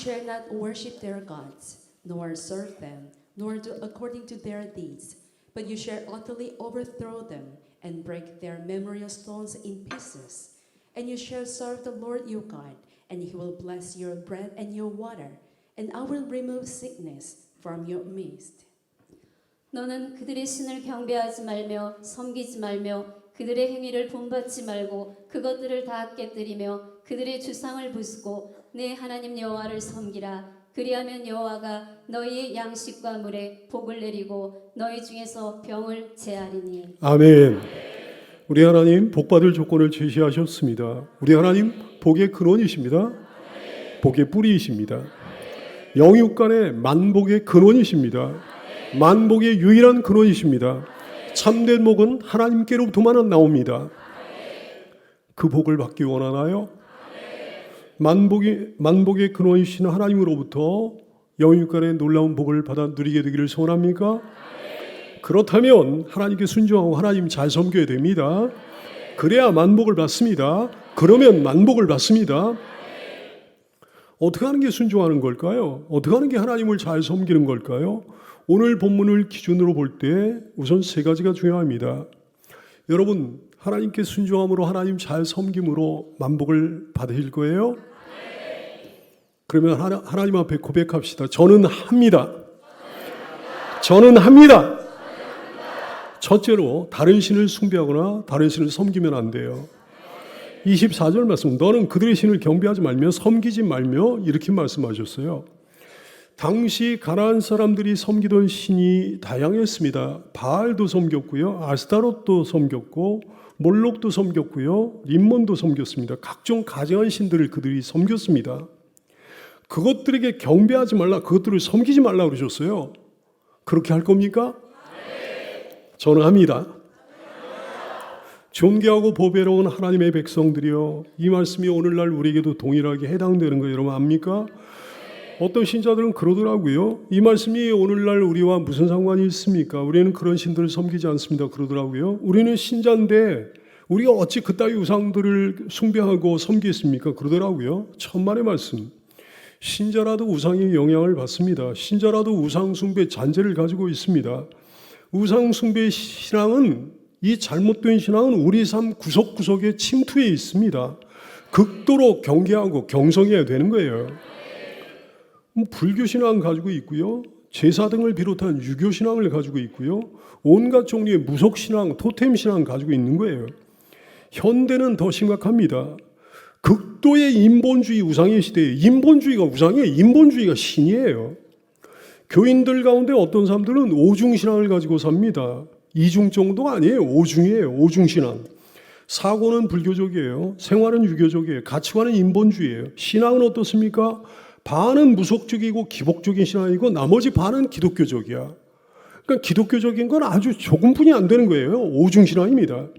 shall not worship their gods, nor serve them, nor do according to their deeds, but you shall utterly overthrow them and break their memorial stones in pieces. And you shall serve the Lord your God, and he will bless your bread and your water, and I will remove sickness from your midst. 너는 그들의 신을 경배하지 말며 섬기지 말며 그들의 행위를 본받지 말고 그것들을 다 깨뜨리며 그들의 주상을 부수고 내 하나님 여호와를 섬기라. 그리하면 여호와가 너희의 양식과 물에 복을 내리고 너희 중에서 병을 제하리니. 아멘. 우리 하나님 복받을 조건을 제시하셨습니다. 우리 하나님 복의 근원이십니다. 복의 뿌리이십니다. 영육간의 만복의 근원이십니다. 만복의 유일한 근원이십니다. 참된 복은 하나님께로부터만 나옵니다. 그 복을 받기 원하나요? 만복의 근원이신 하나님으로부터 영육간의 놀라운 복을 받아 누리게 되기를 소원합니까? 그렇다면 하나님께 순종하고 하나님 잘 섬겨야 됩니다. 그래야 만복을 받습니다. 그러면 만복을 받습니다. 어떻게 하는 게 순종하는 걸까요? 어떻게 하는 게 하나님을 잘 섬기는 걸까요? 오늘 본문을 기준으로 볼 때 우선 세 가지가 중요합니다. 여러분, 하나님께 순종함으로 하나님 잘 섬김으로 만복을 받으실 거예요? 그러면 하나님 앞에 고백합시다. 저는 합니다. 저는 합니다. 첫째로 다른 신을 숭배하거나 다른 신을 섬기면 안 돼요. 24절 말씀, 너는 그들의 신을 경배하지 말며 섬기지 말며 이렇게 말씀하셨어요. 당시 가나안 사람들이 섬기던 신이 다양했습니다. 바알도 섬겼고요, 아스타롯도 섬겼고 몰록도 섬겼고요, 림몬도 섬겼습니다. 각종 가증한 신들을 그들이 섬겼습니다. 그것들에게 경배하지 말라, 그것들을 섬기지 말라 그러셨어요. 그렇게 할 겁니까? 저는 합니다. 존귀하고 보배로운 하나님의 백성들이여, 이 말씀이 오늘날 우리에게도 동일하게 해당되는 거 여러분 압니까? 어떤 신자들은 그러더라고요. 이 말씀이 오늘날 우리와 무슨 상관이 있습니까? 우리는 그런 신들을 섬기지 않습니다. 그러더라고요. 우리는 신자인데 우리가 어찌 그따위 우상들을 숭배하고 섬기겠습니까? 그러더라고요. 천만의 말씀. 신자라도 우상의 영향을 받습니다. 신자라도 우상 숭배 잔재를 가지고 있습니다. 우상 숭배 신앙은, 이 잘못된 신앙은 우리 삶 구석구석에 침투해 있습니다. 극도로 경계하고 경성해야 되는 거예요. 불교 신앙 가지고 있고요, 제사 등을 비롯한 유교 신앙을 가지고 있고요, 온갖 종류의 무속 신앙, 토템 신앙 가지고 있는 거예요. 현대는 더 심각합니다. 극도의 인본주의 우상의 시대에 인본주의가 우상이에요. 인본주의가 신이에요. 교인들 가운데 어떤 사람들은 오중신앙을 가지고 삽니다. 이중 정도가 아니에요. 오중이에요. 오중신앙. 사고는 불교적이에요. 생활은 유교적이에요. 가치관은 인본주의예요. 신앙은 어떻습니까? 반은 무속적이고 기복적인 신앙이고 나머지 반은 기독교적이야. 그러니까 기독교적인 건 아주 조금뿐이 안 되는 거예요. 오중신앙입니다.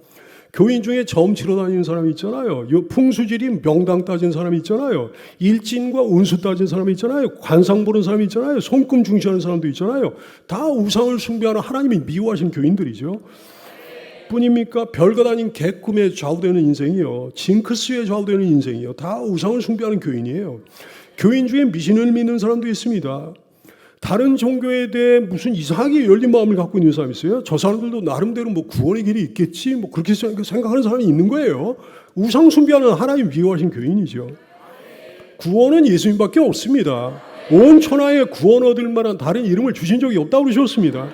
교인 중에 점 치러 다니는 사람이 있잖아요. 풍수지리 명당 따진 사람이 있잖아요. 일진과 운수 따진 사람이 있잖아요. 관상 보는 사람이 있잖아요. 손금 중시하는 사람도 있잖아요. 다 우상을 숭배하는 하나님이 미워하신 교인들이죠. 뿐입니까? 별거 아닌 개꿈에 좌우되는 인생이요, 징크스에 좌우되는 인생이요, 다 우상을 숭배하는 교인이에요. 교인 중에 미신을 믿는 사람도 있습니다. 다른 종교에 대해 무슨 이상하게 열린 마음을 갖고 있는 사람이 있어요. 저 사람들도 나름대로 뭐 구원의 길이 있겠지, 뭐 그렇게 생각하는 사람이 있는 거예요. 우상 숭배하는 하나님 미워하신 교인이죠. 구원은 예수님밖에 없습니다. 온 천하에 구원 얻을 만한 다른 이름을 주신 적이 없다고 그러셨습니다.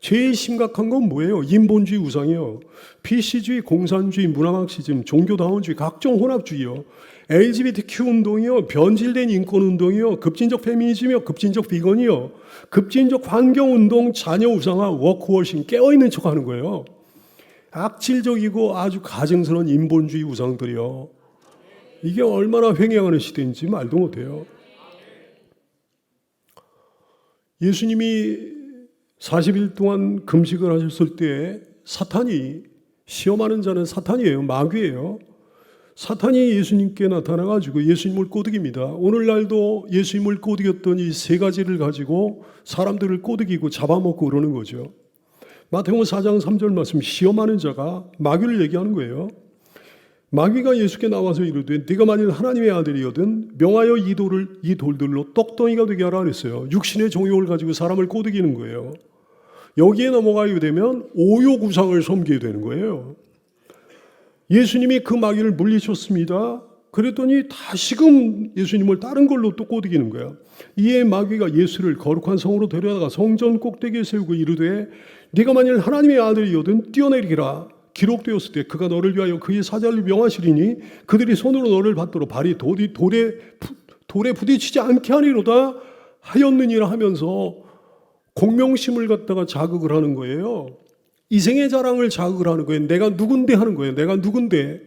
제일 심각한 건 뭐예요? 인본주의 우상이요, PC주의, 공산주의, 문화막시즘, 종교다원주의, 각종 혼합주의요, LGBTQ 운동이요, 변질된 인권 운동이요, 급진적 페미니즘이요, 급진적 비건이요, 급진적 환경운동, 자녀 우상화, 워크워싱, 깨어있는 척하는 거예요. 악질적이고 아주 가증스러운 인본주의 우상들이요. 이게 얼마나 횡행하는 시대인지 말도 못해요. 예수님이 40일 동안 금식을 하셨을 때 사탄이, 시험하는 자는 사탄이에요. 마귀예요. 사탄이 예수님께 나타나가지고 예수님을 꼬드깁니다. 오늘날도 예수님을 꼬드겼던 이 세 가지를 가지고 사람들을 꼬드기고 잡아먹고 그러는 거죠. 마태복음 4장 3절 말씀, 시험하는 자가 마귀를 얘기하는 거예요. 마귀가 예수께 나와서 이르되 네가 만일 하나님의 아들이거든 명하여 이 돌들로 떡덩이가 되게 하라 그랬어요. 육신의 종욕을 가지고 사람을 꼬드기는 거예요. 여기에 넘어가게 되면 오욕 우상을 섬기게 되는 거예요. 예수님이 그 마귀를 물리쳤습니다. 그랬더니 다시금 예수님을 다른 걸로 또 꼬드기는 거야. 이에 마귀가 예수를 거룩한 성으로 데려다가 성전 꼭대기에 세우고 이르되 네가 만일 하나님의 아들이거든 뛰어내리라. 기록되었을 때 그가 너를 위하여 그의 사자를 명하시리니 그들이 손으로 너를 받도록 발이 돌에 부딪히지 않게 하리로다 하였느니라 하면서 공명심을 갖다가 자극을 하는 거예요. 이생의 자랑을 자극을 하는 거예요. 내가 누군데 하는 거예요. 내가 누군데.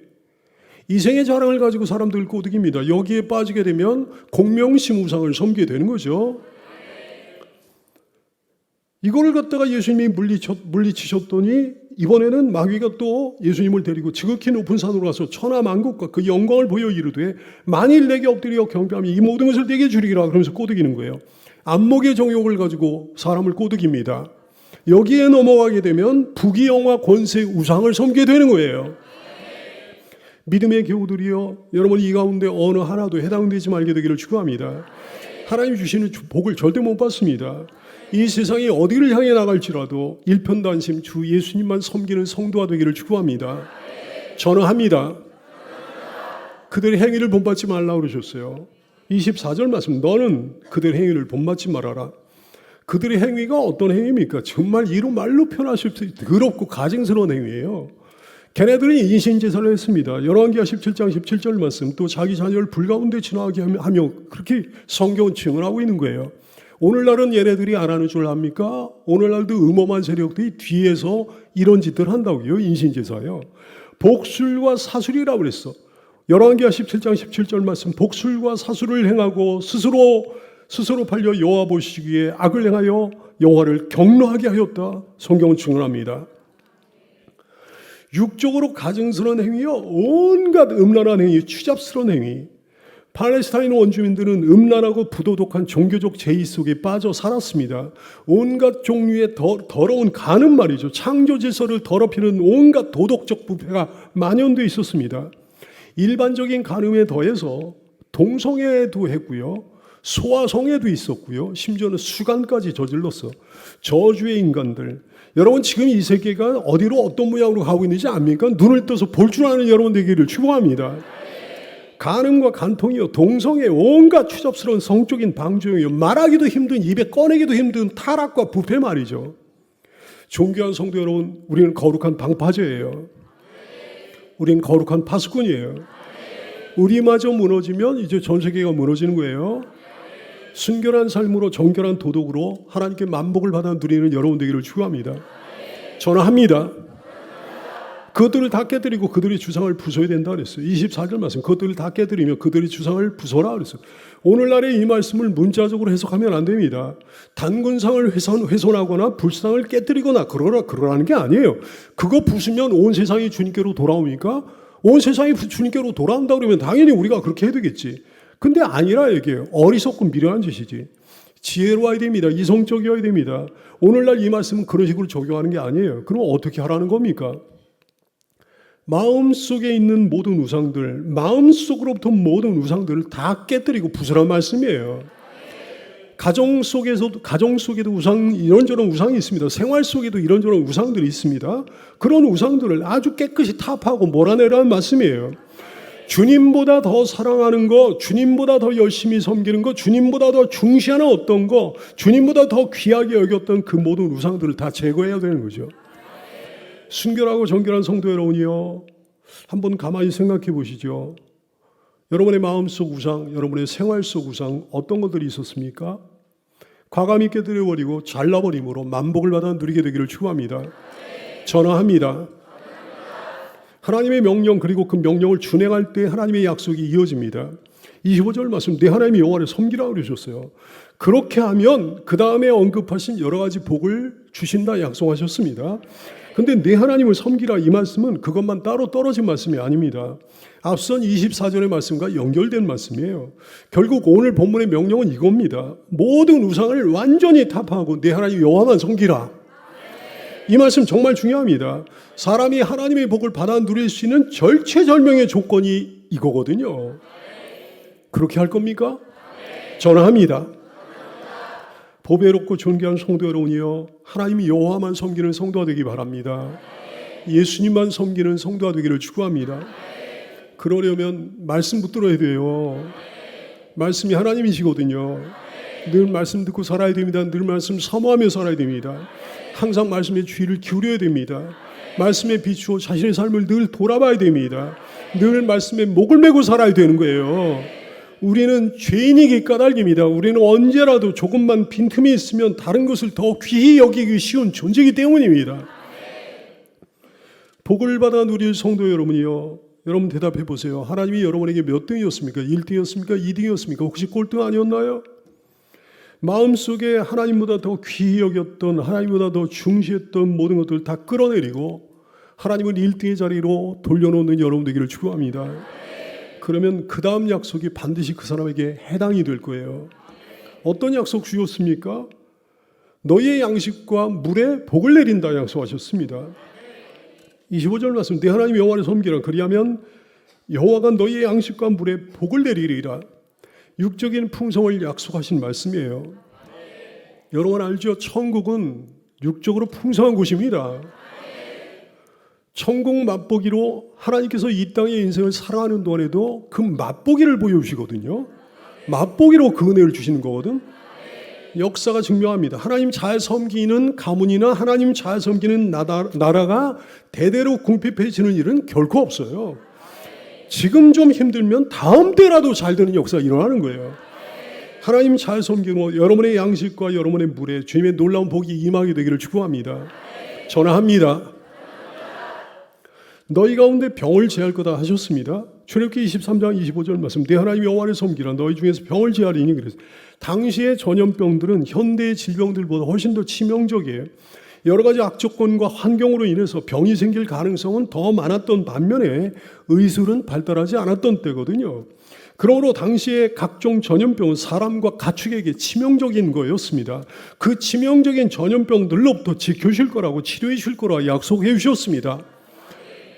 이생의 자랑을 가지고 사람들을 꼬드깁니다. 여기에 빠지게 되면 공명심 우상을 섬기게 되는 거죠. 이거를 갖다가 예수님이 물리치셨더니 이번에는 마귀가 또 예수님을 데리고 지극히 높은 산으로 가서 천하 만국과 그 영광을 보여 이르되 만일 내게 엎드려 경배하면 이 모든 것을 내게 주리라 그러면서 꼬드기는 거예요. 안목의 정욕을 가지고 사람을 꼬드깁니다. 여기에 넘어가게 되면 부귀영화 권세 우상을 섬기게 되는 거예요. 믿음의 교우들이여 여러분 이 가운데 어느 하나도 해당되지 말게 되기를 축원합니다. 하나님 주시는 복을 절대 못 받습니다. 이 세상이 어디를 향해 나갈지라도 일편단심 주 예수님만 섬기는 성도가 되기를 축원합니다. 전화합니다. 그들의 행위를 본받지 말라고 그러셨어요. 24절 말씀 너는 그들의 행위를 본받지 말아라. 그들의 행위가 어떤 행위입니까? 정말 이로 말로 표현할 수 없이 더럽고 가증스러운 행위예요. 걔네들은 인신제사를 했습니다. 열왕기하 17장 17절 말씀 또 자기 자녀를 불 가운데 지나가게 하며 그렇게 성경은 증언하고 있는 거예요. 오늘날은 얘네들이 안 하는 줄 압니까? 오늘날도 음험한 세력들이 뒤에서 이런 짓들 한다고요. 인신제사요. 복술과 사술이라고 그랬어. 열왕기하 17장 17절 말씀 복술과 사술을 행하고 스스로 팔려 여호와 보시기에 악을 행하여 여호와를 경노하게 하였다. 성경은 증언합니다. 육적으로 가증스러운 행위요. 온갖 음란한 행위, 추잡스러운 행위. 팔레스타인 원주민들은 음란하고 부도덕한 종교적 제의 속에 빠져 살았습니다. 온갖 종류의 더러운 간음 말이죠. 창조 질서를 더럽히는 온갖 도덕적 부패가 만연되어 있었습니다. 일반적인 간음에 더해서 동성애도 했고요. 소아성애도 있었고요. 심지어는 수간까지 저질렀어. 저주의 인간들. 여러분 지금 이 세계가 어디로 어떤 모양으로 가고 있는지 압니까? 눈을 떠서 볼 줄 아는 여러분 되기를 축복합니다. 간음과 간통이요, 동성애, 온갖 추잡스러운 성적인 방종이요, 말하기도 힘든, 입에 꺼내기도 힘든 타락과 부패 말이죠. 존귀한 성도 여러분, 우리는 거룩한 방파제예요. 우리는 거룩한 파수꾼이에요. 우리마저 무너지면 이제 전 세계가 무너지는 거예요. 순결한 삶으로 정결한 도덕으로 하나님께 만복을 받아 누리는 여러분 되기를 축원합니다. 전화합니다. 그것들을 다 깨뜨리고 그들의 주상을 부숴야 된다 그랬어요. 24절 말씀 그것들을 다 깨뜨리며 그들의 주상을 부숴라 그랬어요. 오늘날의 이 말씀을 문자적으로 해석하면 안 됩니다. 단군상을 훼손하거나 불상을 깨뜨리거나 그러라는 게 아니에요. 그거 부수면 온 세상이 주님께로 돌아옵니까? 온 세상이 주님께로 돌아온다 그러면 당연히 우리가 그렇게 해야 되겠지. 근데 아니라 얘기해요. 어리석고 미련한 짓이지. 지혜로워야 됩니다. 이성적이어야 됩니다. 오늘날 이 말씀은 그런 식으로 적용하는 게 아니에요. 그럼 어떻게 하라는 겁니까? 마음속에 있는 모든 우상들, 마음속으로부터 모든 우상들을 다 깨뜨리고 부수란 말씀이에요. 가정 속에도 이런저런 우상이 있습니다. 생활 속에도 이런저런 우상들이 있습니다. 그런 우상들을 아주 깨끗이 타파하고 몰아내라는 말씀이에요. 주님보다 더 사랑하는 거, 주님보다 더 열심히 섬기는 거, 주님보다 더 중시하는 어떤 거, 주님보다 더 귀하게 여겼던 그 모든 우상들을 다 제거해야 되는 거죠. 순결하고 정결한 성도 여러분이요, 한번 가만히 생각해 보시죠. 여러분의 마음속 우상, 여러분의 생활 속 우상 어떤 것들이 있었습니까? 과감히 깨뜨려버리고 잘라버림으로 만복을 받아 누리게 되기를 축원합니다. 전화합니다. 하나님의 명령 그리고 그 명령을 준행할 때 하나님의 약속이 이어집니다. 25절 말씀 내 하나님의 여호와를 섬기라고 그러셨어요. 그렇게 하면 그 다음에 언급하신 여러 가지 복을 주신다 약속하셨습니다. 근데 내 하나님을 섬기라 이 말씀은 그것만 따로 떨어진 말씀이 아닙니다. 앞선 24절의 말씀과 연결된 말씀이에요. 결국 오늘 본문의 명령은 이겁니다. 모든 우상을 완전히 타파하고 내 하나님 여호와만 섬기라. 이 말씀 정말 중요합니다. 사람이 하나님의 복을 받아 누릴 수 있는 절체절명의 조건이 이거거든요. 그렇게 할 겁니까? 전합니다. 보배롭고 존귀한 성도 여러분이요, 하나님 여호와만 섬기는 성도가 되기 바랍니다. 예수님만 섬기는 성도가 되기를 축원합니다. 그러려면 말씀 붙들어야 돼요. 말씀이 하나님이시거든요. 늘 말씀 듣고 살아야 됩니다. 늘 말씀 사모하며 살아야 됩니다. 항상 말씀에 주의를 기울여야 됩니다. 말씀에 비추어 자신의 삶을 늘 돌아봐야 됩니다. 늘 말씀에 목을 메고 살아야 되는 거예요. 우리는 죄인이기 까닭입니다. 우리는 언제라도 조금만 빈틈이 있으면 다른 것을 더 귀히 여기기 쉬운 존재이기 때문입니다. 복을 받아 누릴 성도 여러분이요, 여러분 대답해 보세요. 하나님이 여러분에게 몇 등이었습니까? 1등이었습니까? 2등이었습니까? 혹시 꼴등 아니었나요? 마음속에 하나님보다 더 귀히 여겼던, 하나님보다 더 중시했던 모든 것들을 다 끌어내리고 하나님은 1등의 자리로 돌려놓는 여러분 되기를 축원합니다. 그러면 그 다음 약속이 반드시 그 사람에게 해당이 될 거예요. 어떤 약속 주셨습니까? 너희의 양식과 물에 복을 내린다 약속하셨습니다. 25절 말씀, 내 하나님 여호와를 섬기라. 그리하면 여호와가 너희의 양식과 물에 복을 내리리라. 육적인 풍성을 약속하신 말씀이에요. 여러분 알죠? 천국은 육적으로 풍성한 곳입니다. 천국 맛보기로 하나님께서 이 땅의 인생을 살아가는 동안에도 그 맛보기를 보여주시거든요. 맛보기로 그 은혜를 주시는 거거든. 역사가 증명합니다. 하나님 잘 섬기는 가문이나 하나님 잘 섬기는 나라가 대대로 궁핍해지는 일은 결코 없어요. 지금 좀 힘들면 다음 때라도 잘 되는 역사가 일어나는 거예요. 하나님 잘 섬기고 여러분의 양식과 여러분의 물에 주님의 놀라운 복이 임하게 되기를 축원합니다. 전화합니다. 너희 가운데 병을 제할 거다 하셨습니다. 출애굽기 23장 25절 말씀, 내 하나님 여호와를 섬기라. 너희 중에서 병을 제하리니. 그래서 당시의 전염병들은 현대의 질병들보다 훨씬 더 치명적이에요. 여러 가지 악조건과 환경으로 인해서 병이 생길 가능성은 더 많았던 반면에 의술은 발달하지 않았던 때거든요. 그러므로 당시의 각종 전염병은 사람과 가축에게 치명적인 거였습니다. 그 치명적인 전염병들로부터 지켜주실 거라고, 치료해 주실 거라고 약속해 주셨습니다.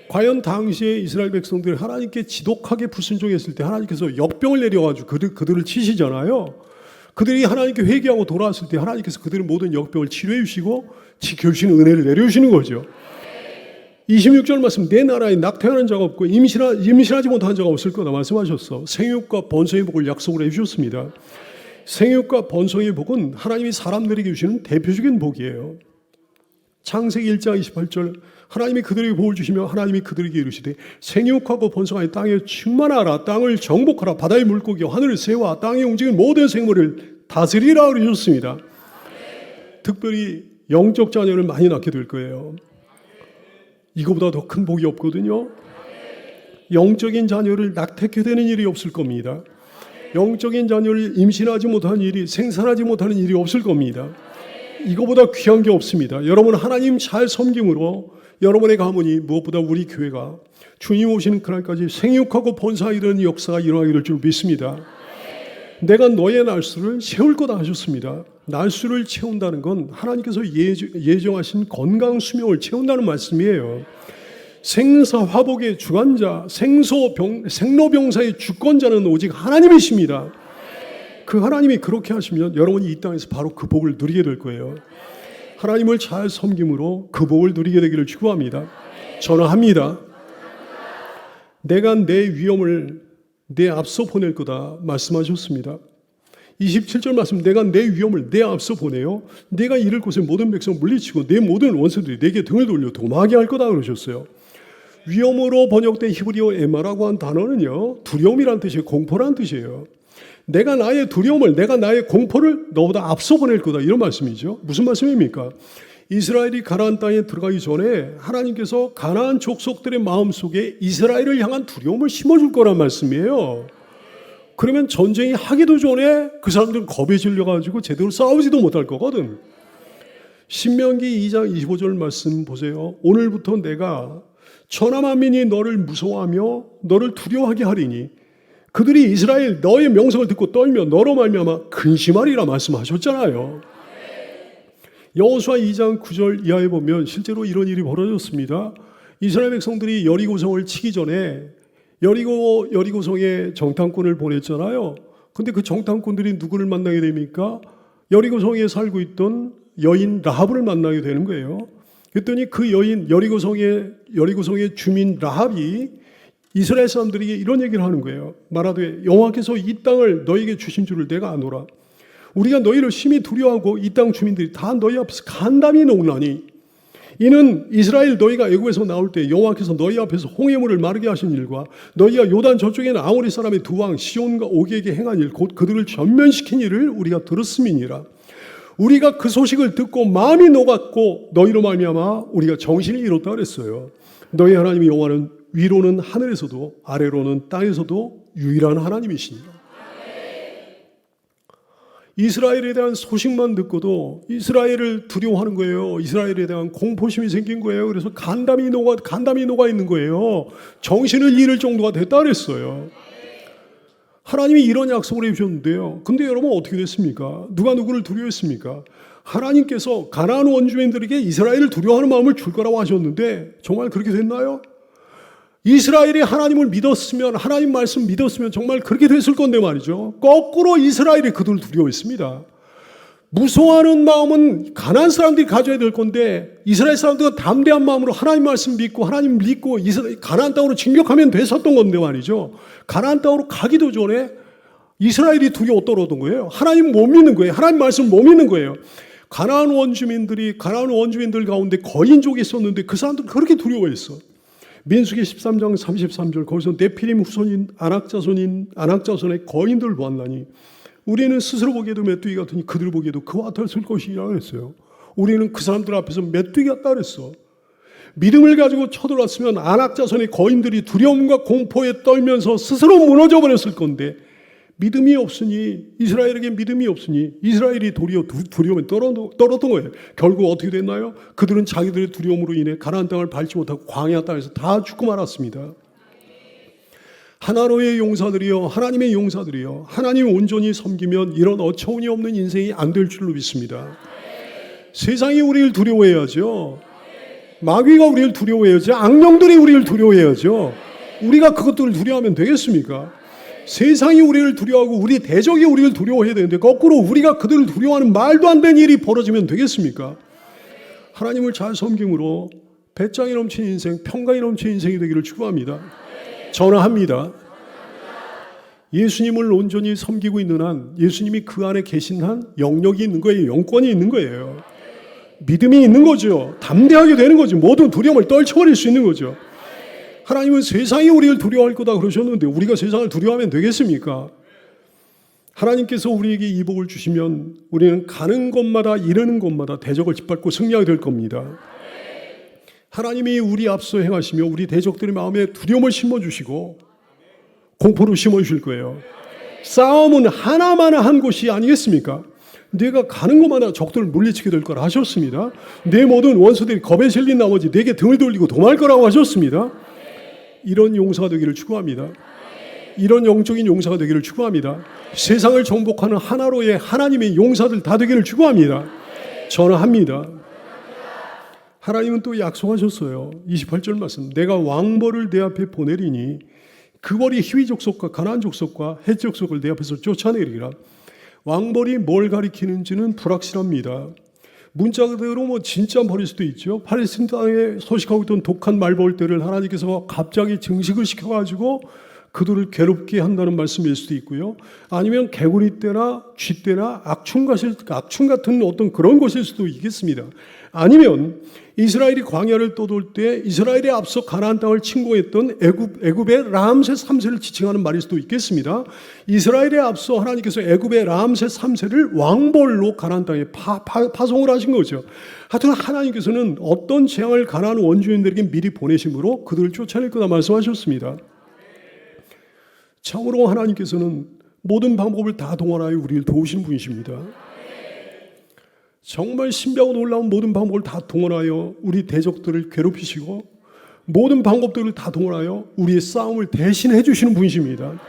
과연 당시에 이스라엘 백성들이 하나님께 지독하게 불순종했을 때 하나님께서 역병을 내려가지고 그들을 치시잖아요. 그들이 하나님께 회개하고 돌아왔을 때 하나님께서 그들의 모든 역병을 치료해 주시고 지켜주시는 은혜를 내려주시는 거죠. 26절 말씀, 내 나라에 낙태하는 자가 없고 임신하지 못하는 자가 없을 거다 말씀하셨어. 생육과 번성의 복을 약속을 해주셨습니다. 생육과 번성의 복은 하나님이 사람들에게 주시는 대표적인 복이에요. 창세기 1장 28절, 하나님이 그들에게 복을 주시며 하나님이 그들에게 이르시되 생육하고 번성하여 땅에 충만하라. 땅을 정복하라. 바다의 물고기와 하늘의 새와 땅에 움직이는 모든 생물을 다스리라 그러셨습니다. 특별히 영적 자녀를 많이 낳게 될 거예요. 이거보다 더 큰 복이 없거든요. 영적인 자녀를 낙태케 되는 일이 없을 겁니다. 영적인 자녀를 임신하지 못하는 일이, 생산하지 못하는 일이 없을 겁니다. 이거보다 귀한 게 없습니다. 여러분 하나님 잘 섬김으로 여러분의 가문이, 무엇보다 우리 교회가 주님 오시는 그날까지 생육하고 번성하게 되는 역사가 일어나게 될 줄 믿습니다. 내가 너의 날수를 채울 거다 하셨습니다. 날수를 채운다는 건 하나님께서 예정하신 건강 수명을 채운다는 말씀이에요. 생사화복의 주관자, 생로병사의 주권자는 오직 하나님이십니다. 그 하나님이 그렇게 하시면 여러분이 이 땅에서 바로 그 복을 누리게 될 거예요. 하나님을 잘 섬김으로 그 복을 누리게 되기를 축원합니다. 전화합니다. 내가 내 위엄을 내 앞서 보낼 거다 말씀하셨습니다. 27절 말씀, 내가 내 위엄을 내 앞서 보내요. 내가 이를 곳에 모든 백성을 물리치고 내 모든 원수들이 내게 등을 돌려 도망하게 할 거다 그러셨어요. 위엄으로 번역된 히브리어 에마라고 한 단어는요, 두려움이란 뜻이에요. 공포란 뜻이에요. 내가 나의 두려움을, 내가 나의 공포를 너보다 앞서 보낼 거다, 이런 말씀이죠. 무슨 말씀입니까? 이스라엘이 가나안 땅에 들어가기 전에 하나님께서 가나안 족속들의 마음속에 이스라엘을 향한 두려움을 심어줄 거란 말씀이에요. 그러면 전쟁이 하기도 전에 그 사람들은 겁에 질려가지고 제대로 싸우지도 못할 거거든. 신명기 2장 25절 말씀 보세요. 오늘부터 내가 천하만민이 너를 무서워하며 너를 두려워하게 하리니 그들이 이스라엘 너의 명성을 듣고 떨며 너로 말미암아 근심하리라 말씀하셨잖아요. 여호수아 2장 9절 이하에 보면 실제로 이런 일이 벌어졌습니다. 이스라엘 백성들이 여리고성을 치기 전에 여리고성에 정탐꾼을 보냈잖아요. 근데 그 정탐꾼들이 누구를 만나게 됩니까? 여리고성에 살고 있던 여인 라합을 만나게 되는 거예요. 그랬더니 그 여인 여리고성의 주민 라합이 이스라엘 사람들에게 이런 얘기를 하는 거예요. 말하되 여호와께서 이 땅을 너에게 주신 줄을 내가 아노라. 우리가 너희를 심히 두려워하고 이 땅 주민들이 다 너희 앞에서 간담이 녹나니 이는 이스라엘 너희가 애굽에서 나올 때 여호와께서 너희 앞에서 홍해물을 마르게 하신 일과 너희가 요단 저쪽에 있는 아모리 사람의 두 왕 시온과 오기에게 행한 일 곧 그들을 전면시킨 일을 우리가 들었음이니라. 우리가 그 소식을 듣고 마음이 녹았고 너희로 말미암아 우리가 정신을 잃었다 그랬어요. 너희 하나님 여호와는 위로는 하늘에서도 아래로는 땅에서도 유일한 하나님이시니라. 이스라엘에 대한 소식만 듣고도 이스라엘을 두려워하는 거예요. 이스라엘에 대한 공포심이 생긴 거예요. 그래서 간담이 녹아 있는 거예요. 정신을 잃을 정도가 됐다 그랬어요. 하나님이 이런 약속을 해주셨는데요. 근데 여러분 어떻게 됐습니까? 누가 누구를 두려워했습니까? 하나님께서 가나안 원주민들에게 이스라엘을 두려워하는 마음을 줄 거라고 하셨는데 정말 그렇게 됐나요? 이스라엘이 하나님을 믿었으면, 하나님 말씀 믿었으면 정말 그렇게 됐을 건데 말이죠. 거꾸로 이스라엘이 그들을 두려워했습니다. 무서워하는 마음은 가나안 사람들이 가져야 될 건데 이스라엘 사람들은 담대한 마음으로 하나님 말씀 믿고 하나님 믿고 가나안 땅으로 진격하면 됐었던 건데 말이죠. 가나안 땅으로 가기도 전에 이스라엘이 두려워 떨어던 거예요. 하나님 못 믿는 거예요. 하나님 말씀 못 믿는 거예요. 가나안 원주민들 가운데 거인족이 있었는데 그 사람들은 그렇게 두려워했어. 민수기 13장 33절 거기서 네피림 후손인 아낙자손의 거인들을 보았나니 우리는 스스로 보기에도 메뚜기 같으니 그들 보기에도 그와 같을 것이라고 했어요. 우리는 그 사람들 앞에서 메뚜기 같다 그랬어. 믿음을 가지고 쳐들어왔으면 아낙자손의 거인들이 두려움과 공포에 떨면서 스스로 무너져 버렸을 건데 믿음이 없으니 이스라엘에게 믿음이 없으니 이스라엘이 도리어 두려움에 떨었던 거예요. 결국 어떻게 됐나요? 그들은 자기들의 두려움으로 인해 가나안 땅을 밟지 못하고 광야 땅에서 다 죽고 말았습니다. 하나로의 용사들이요, 하나님의 용사들이요, 하나님 온전히 섬기면 이런 어처구니 없는 인생이 안 될 줄로 믿습니다. 세상이 우리를 두려워해야죠. 마귀가 우리를 두려워해야죠. 악령들이 우리를 두려워해야죠. 우리가 그것들을 두려워하면 되겠습니까? 세상이 우리를 두려워하고 우리 대적이 우리를 두려워해야 되는데 거꾸로 우리가 그들을 두려워하는 말도 안 되는 일이 벌어지면 되겠습니까? 하나님을 잘 섬김으로 배짱이 넘치는 인생, 평강이 넘치는 인생이 되기를 축원합니다. 전화합니다. 예수님을 온전히 섬기고 있는 한, 예수님이 그 안에 계신 한 영역이 있는 거예요. 영권이 있는 거예요. 믿음이 있는 거죠. 담대하게 되는 거죠. 모든 두려움을 떨쳐버릴 수 있는 거죠. 하나님은 세상이 우리를 두려워할 거다 그러셨는데 우리가 세상을 두려워하면 되겠습니까? 하나님께서 우리에게 이 복을 주시면 우리는 가는 곳마다 이르는 곳마다 대적을 짓밟고 승리하게 될 겁니다. 하나님이 우리 앞서 행하시며 우리 대적들의 마음에 두려움을 심어주시고 공포를 심어주실 거예요. 싸움은 하나마나 한 곳이 아니겠습니까? 내가 가는 곳마다 적들을 물리치게 될 거라 하셨습니다. 내 모든 원수들이 겁에 실린 나머지 내게 등을 돌리고 도망할 거라고 하셨습니다. 이런 용사가 되기를 축원합니다. 이런 영적인 용사가 되기를 축원합니다. 세상을 정복하는 하나로의 하나님의 용사들 다 되기를 축원합니다. 전화합니다. 하나님은 또 약속하셨어요. 28절 말씀. 내가 왕벌을 내 앞에 보내리니 그 벌이 히위 족속과 가나안 족속과 헷 족속을 내 앞에서 쫓아내리라. 왕벌이 뭘 가리키는지는 불확실합니다. 문자 그대로 진짜 벌일 수도 있죠. 팔레스틴 땅에 소식하고 있던 독한 말벌들을 하나님께서 갑자기 증식을 시켜가지고 그들을 괴롭게 한다는 말씀일 수도 있고요. 아니면 개구리 떼나 쥐 떼나 악충 같은 어떤 그런 것일 수도 있겠습니다. 아니면 이스라엘이 광야를 떠돌 때 이스라엘에 앞서 가나안 땅을 침공했던 애굽의 라암세 3세를 지칭하는 말일 수도 있겠습니다. 이스라엘에 앞서 하나님께서 애굽의 라암세 3세를 왕벌로 가나안 땅에 파송을 하신 거죠. 하여튼 하나님께서는 어떤 재앙을 가나안 원주민들에게 미리 보내심으로 그들을 쫓아낼 거다 말씀하셨습니다. 참으로 하나님께서는 모든 방법을 다 동원하여 우리를 도우시는 분이십니다. 정말 신비하고 놀라운 모든 방법을 다 동원하여 우리 대적들을 괴롭히시고 모든 방법들을 다 동원하여 우리의 싸움을 대신해 주시는 분이십니다.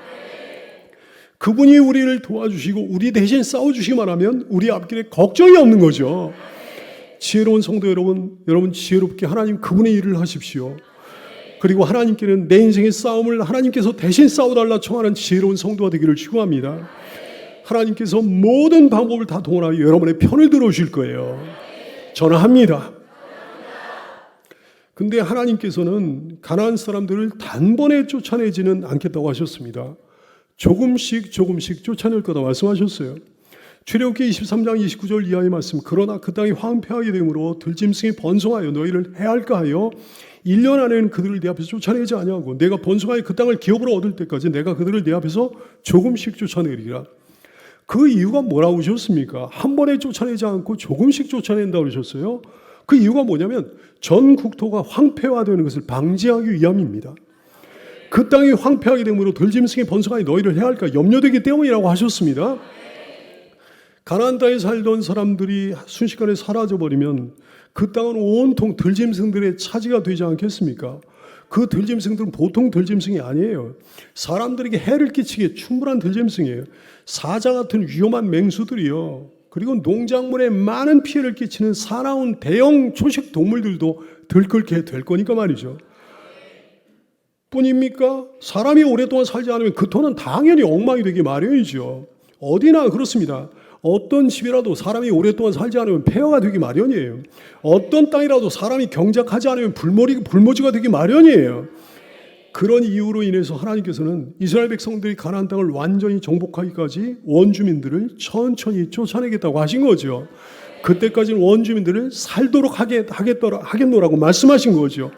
그분이 우리를 도와주시고 우리 대신 싸워주시기만 하면 우리 앞길에 걱정이 없는 거죠. 지혜로운 성도 여러분, 여러분 지혜롭게 하나님 그분의 일을 하십시오. 그리고 하나님께는 내 인생의 싸움을 하나님께서 대신 싸워달라 청하는 지혜로운 성도가 되기를 축원합니다. 하나님께서 모든 방법을 다 동원하여 여러분의 편을 들어주실 거예요. 전화합니다. 근데 하나님께서는 가나안 사람들을 단번에 쫓아내지는 않겠다고 하셨습니다. 조금씩 쫓아낼 거다 말씀하셨어요. 출애굽기 23장 29절 이하의 말씀. 그러나 그 땅이 황폐하게 되므로 들짐승이 번성하여 너희를 해할까 하여 1년 안에는 그들을 내 앞에서 쫓아내지 아니하고 내가 번성하여 그 땅을 기업으로 얻을 때까지 내가 그들을 내 앞에서 조금씩 쫓아내리라. 그 이유가 뭐라고 하셨습니까? 한 번에 쫓아내지 않고 조금씩 쫓아낸다고 그러셨어요. 그 이유가 뭐냐면 전 국토가 황폐화되는 것을 방지하기 위함입니다. 그 땅이 황폐하게 되므로 들짐승이 번성하여 너희를 해할까 염려되기 때문이라고 하셨습니다. 가나안 땅에 살던 사람들이 순식간에 사라져버리면 그 땅은 온통 들짐승들의 차지가 되지 않겠습니까? 그 들짐승들은 보통 들짐승이 아니에요. 사람들에게 해를 끼치기에 충분한 들짐승이에요. 사자 같은 위험한 맹수들이요. 그리고 농작물에 많은 피해를 끼치는 사나운 대형 초식 동물들도 들끓게 될 거니까 말이죠. 뿐입니까? 사람이 오랫동안 살지 않으면 그 토는 당연히 엉망이 되기 마련이죠. 어디나 그렇습니다. 어떤 집이라도 사람이 오랫동안 살지 않으면 폐허가 되기 마련이에요. 어떤 땅이라도 사람이 경작하지 않으면 불모지가 되기 마련이에요. 그런 이유로 인해서 하나님께서는 이스라엘 백성들이 가나안 땅을 완전히 정복하기까지 원주민들을 천천히 쫓아내겠다고 하신 거죠. 그때까지는 원주민들을 살도록 하겠노라고 말씀하신 거죠.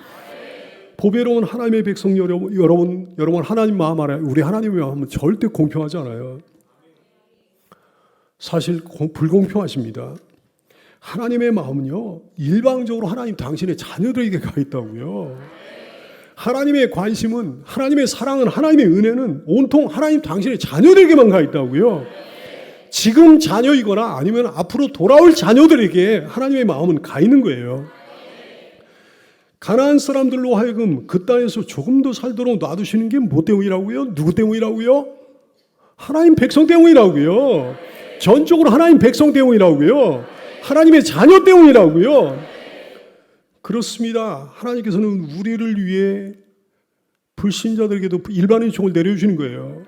보배로운 하나님의 백성 여러분 하나님 마음 알아요. 우리 하나님의 마음은 절대 공평하지 않아요. 사실 불공평하십니다. 하나님의 마음은요, 일방적으로 하나님 당신의 자녀들에게 가 있다고요. 하나님의 관심은, 하나님의 사랑은, 하나님의 은혜는 온통 하나님 당신의 자녀들에게만 가 있다고요. 지금 자녀이거나 아니면 앞으로 돌아올 자녀들에게 하나님의 마음은 가 있는 거예요. 가나안 사람들로 하여금 그 땅에서 조금 더 살도록 놔두시는 게 뭐 때문이라고요? 누구 때문이라고요? 하나님 백성 때문이라고요. 전적으로 하나님 백성 때문이라고요. 하나님의 자녀 때문이라고요. 그렇습니다. 하나님께서는 우리를 위해 불신자들에게도 일반 은총을 내려주시는 거예요.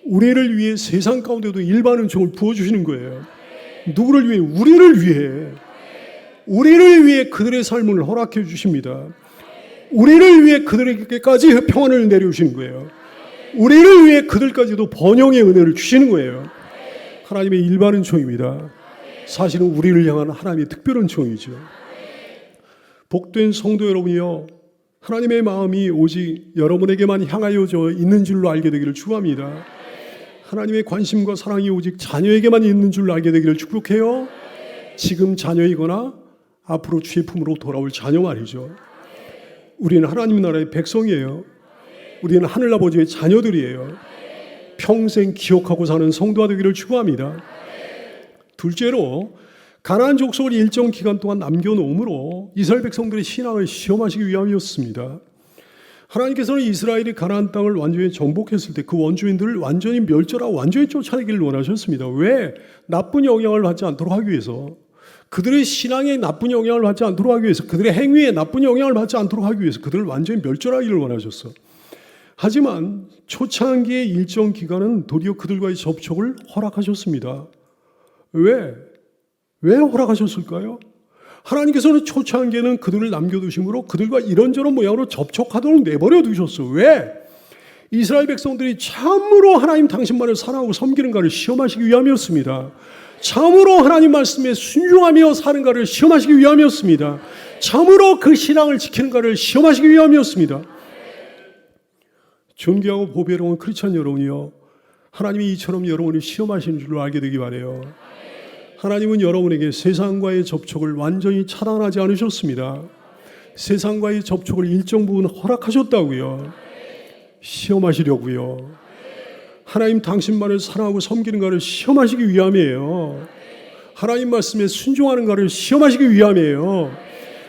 우리를 위해 세상 가운데도 일반 은총을 부어주시는 거예요. 누구를 위해? 우리를 위해 그들의 삶을 허락해 주십니다. 우리를 위해 그들에게까지 평안을 내려주시는 거예요. 우리를 위해 그들까지도 번영의 은혜를 주시는 거예요. 하나님의 일반 은총입니다. 사실은 우리를 향한 하나님의 특별 은총이죠. 복된 성도 여러분이요, 하나님의 마음이 오직 여러분에게만 향하여져 있는 줄로 알게 되기를 축복합니다. 하나님의 관심과 사랑이 오직 자녀에게만 있는 줄로 알게 되기를 축복해요. 지금 자녀이거나 앞으로 주의 품으로 돌아올 자녀 말이죠. 우리는 하나님 나라의 백성이에요. 우리는 하늘아버지의 자녀들이에요. 평생 기억하고 사는 성도가 되기를 축복합니다. 둘째로, 가나안 족속을 일정 기간 동안 남겨놓음으로 이스라엘 백성들의 신앙을 시험하시기 위함이었습니다. 하나님께서는 이스라엘이 가나안 땅을 완전히 정복했을 때 그 원주민들을 완전히 멸절하고 완전히 쫓아내기를 원하셨습니다. 왜? 나쁜 영향을 받지 않도록 하기 위해서, 그들의 신앙에 나쁜 영향을 받지 않도록 하기 위해서, 그들의 행위에 나쁜 영향을 받지 않도록 하기 위해서 그들을 완전히 멸절하기를 원하셨어. 하지만 초창기의 일정 기간은 도리어 그들과의 접촉을 허락하셨습니다. 왜 허락하셨을까요? 하나님께서는 초창기에는 그들을 남겨두심으로 그들과 이런저런 모양으로 접촉하도록 내버려 두셨어. 왜? 이스라엘 백성들이 참으로 하나님 당신만을 사랑하고 섬기는가를 시험하시기 위함이었습니다. 참으로 하나님 말씀에 순종하며 사는가를 시험하시기 위함이었습니다. 참으로 그 신앙을 지키는가를 시험하시기 위함이었습니다. 존귀하고 보배로운 크리스찬 여러분이요, 하나님이 이처럼 여러분을 시험하시는 줄로 알게 되기 바라요. 하나님은 여러분에게 세상과의 접촉을 완전히 차단하지 않으셨습니다. 세상과의 접촉을 일정 부분 허락하셨다고요. 시험하시려고요. 하나님 당신만을 사랑하고 섬기는가를 시험하시기 위함이에요. 하나님 말씀에 순종하는가를 시험하시기 위함이에요.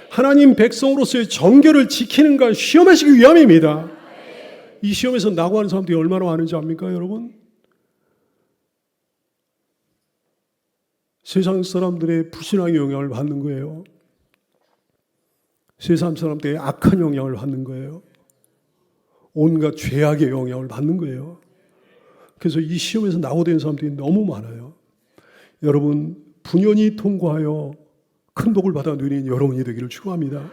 하나님 백성으로서의 정결을 지키는가 시험하시기 위함입니다. 이 시험에서 낙오하는 사람들이 얼마나 많은지 압니까, 여러분? 세상 사람들의 불신앙의 영향을 받는 거예요. 세상 사람들의 악한 영향을 받는 거예요. 온갖 죄악의 영향을 받는 거예요. 그래서 이 시험에서 낙오된 사람들이 너무 많아요. 여러분, 분연히 통과하여 큰 복을 받아 누리는 여러분이 되기를 축원합니다.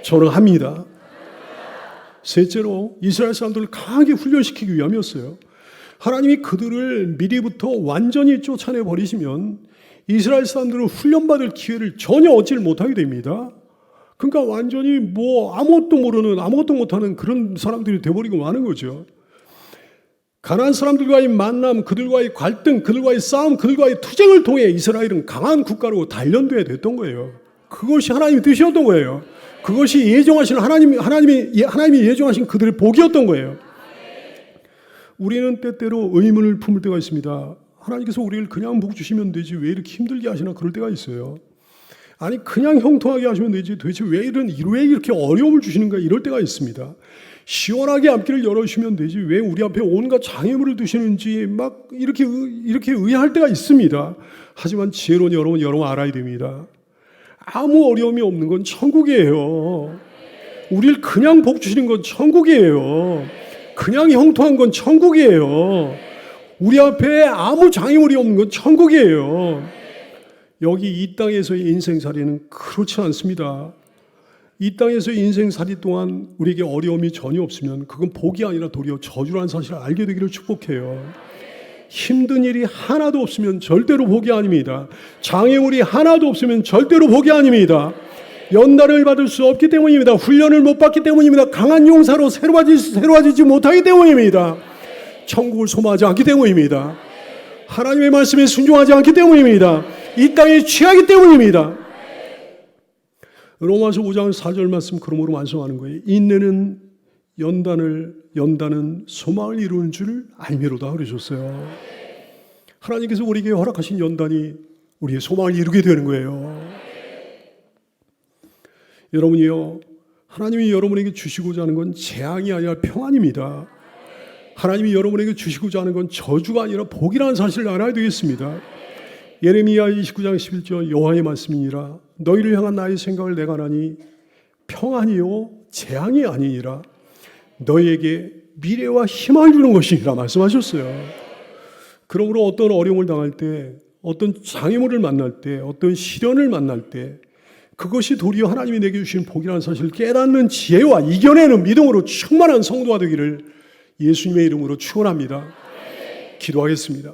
저는 합니다. 셋째로 이스라엘 사람들을 강하게 훈련시키기 위함이었어요. 하나님이 그들을 미리부터 완전히 쫓아내 버리시면 이스라엘 사람들은 훈련받을 기회를 전혀 얻지 못하게 됩니다. 그러니까 완전히 아무것도 모르는, 아무것도 못하는 그런 사람들이 돼버리고 마는 거죠. 가나안 사람들과의 만남, 그들과의 갈등, 그들과의 싸움, 그들과의 투쟁을 통해 이스라엘은 강한 국가로 단련돼야 됐던 거예요. 그것이 하나님의 뜻이었던 거예요. 그것이 예정하신 하나님이 예정하신 그들의 복이었던 거예요. 우리는 때때로 의문을 품을 때가 있습니다. 하나님께서 우리를 그냥 복 주시면 되지 왜 이렇게 힘들게 하시나 그럴 때가 있어요. 아니 그냥 형통하게 하시면 되지 도대체 왜 이렇게 어려움을 주시는가 이럴 때가 있습니다. 시원하게 앞길을 열어주시면 되지 왜 우리 앞에 온갖 장애물을 두시는지 막 이렇게 의아할 때가 있습니다. 하지만 지혜로운 여러분 알아야 됩니다. 아무 어려움이 없는 건 천국이에요. 우리를 그냥 복 주시는 건 천국이에요. 그냥 형통한 건 천국이에요. 우리 앞에 아무 장애물이 없는 건 천국이에요. 여기 이 땅에서의 인생살이는 그렇지 않습니다. 이 땅에서의 인생살이 동안 우리에게 어려움이 전혀 없으면 그건 복이 아니라 도리어 저주라는 사실을 알게 되기를 축복해요. 힘든 일이 하나도 없으면 절대로 복이 아닙니다. 장애물이 하나도 없으면 절대로 복이 아닙니다. 연단을 받을 수 없기 때문입니다. 훈련을 못 받기 때문입니다. 강한 용사로 새로워지지 못하기 때문입니다. 천국을 소망하지 않기 때문입니다. 하나님의 말씀에 순종하지 않기 때문입니다. 이 땅에 취하기 때문입니다. 로마서 5장 4절 말씀 그러므로 완성하는 거예요. 인내는 연단은 소망을 이루는 줄 알미로다 그러셨어요. 하나님께서 우리에게 허락하신 연단이 우리의 소망을 이루게 되는 거예요. 여러분이요, 하나님이 여러분에게 주시고자 하는 건 재앙이 아니라 평안입니다. 하나님이 여러분에게 주시고자 하는 건 저주가 아니라 복이라는 사실을 알아야 되겠습니다. 예레미야 29장 11절 여호와의 말씀이니라 너희를 향한 나의 생각을 내가 하니 평안이요 재앙이 아니니라 너희에게 미래와 희망을 주는 것이니라 말씀하셨어요. 그러므로 어떤 어려움을 당할 때, 어떤 장애물을 만날 때, 어떤 시련을 만날 때 그것이 도리어 하나님이 내게 주신 복이라는 사실을 깨닫는 지혜와 이겨내는 믿음으로 충만한 성도가 되기를 예수님의 이름으로 축원합니다. 기도하겠습니다.